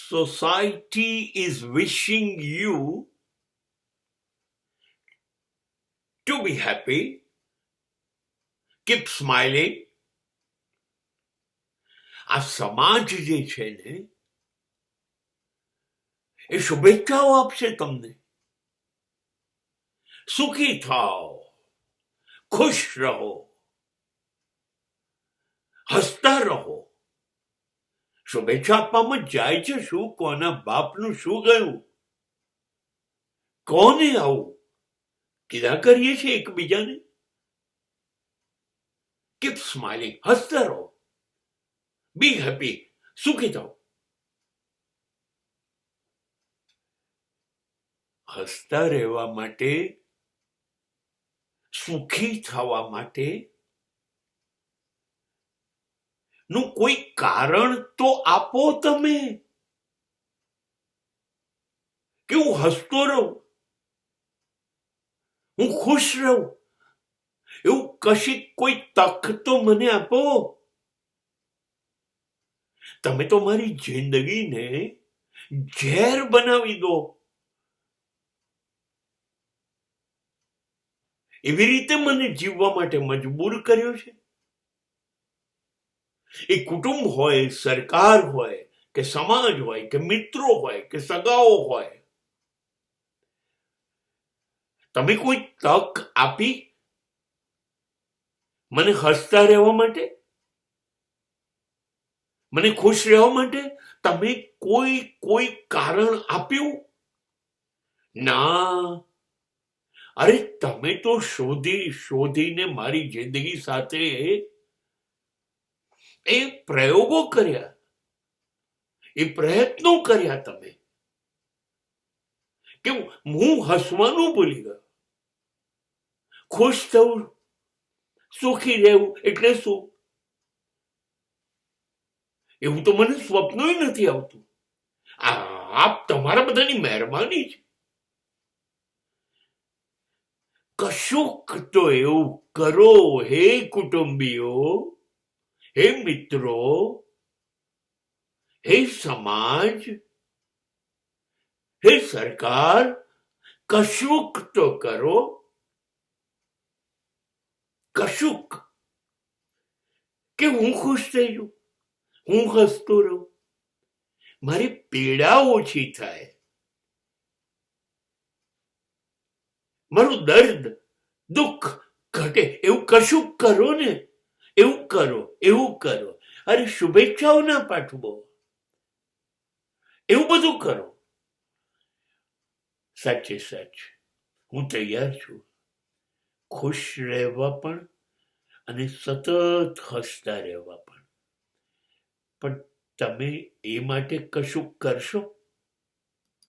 society is wishing you to be happy, keep smiling. આ સમાજ જે છે ને એ શુભેચ્છાઓ આપશે તમને. સુખી થાઓ, ખુશ રહો, હસતા રહો. શુભેચ્છા આપવામાં જાય છે શું? કોના બાપનું શું ગયું? કોને આવું કીધા કરીએ છીએ એકબીજાને? કીપ સ્માઇલિંગ, હસતા રહો, બી હેપી, સુખી થાઓ. હસતા રહેવા માટે, સુખી થવા માટે નું કોઈ કારણ તો આપો તમે, કે હું હસતો રહું, હું ખુશ રહું. એવું કશી કોઈ તક તો મને આપો. તમે તો મારી જિંદગીને ઝેર બનાવી દો. એવી રીતે મને જીવવા માટે મજબૂર કર્યો છે. એ કુટુંબ હોય, સરકાર હોય, કે સમાજ હોય, કે મિત્રો હોય, કે સગાઓ હોય, તમે કોઈ તક આપી મને હસતા રહેવા માટે, મને ખુશ રહેવા માટે? તમે કોઈ કારણ આપ્યું? ના. અરે તમે તો શોધીને મારી જિંદગી સાથે એ પ્રયોગો કર્યા, એ પ્રયત્નો કર્યા તમે, કે હું હસવાનું ભૂલી ગયો. ખુશ થવું, સુખી રહેવું એટલે શું? એવું તો મને સ્વપ્નોય નથી આવતું. આપ તમારા બધાની મહેરબાની છે. કશુંક તો એવું કરો હે કુટુંબીઓ, હે મિત્રો, હે સમાજ, હે સરકાર, કશુંક તો કરો. કશુંક કે હું ખુશ થઈ જાઉં, હું હસતો રહું, મારી પીડા ઓછી થાય, મારું દર્દ દુઃખ ઘટે. એવું કશું કરો ને. એવું કરો, એવું કરો. અરે શુભેચ્છાઓ ના પાઠવો, એવું બધું કરો. સાચે સાચ હું તૈયાર છું ખુશ રહેવા પણ અને સતત હસતા રહેવા પણ. પણ તમે એ માટે કશું કરશો?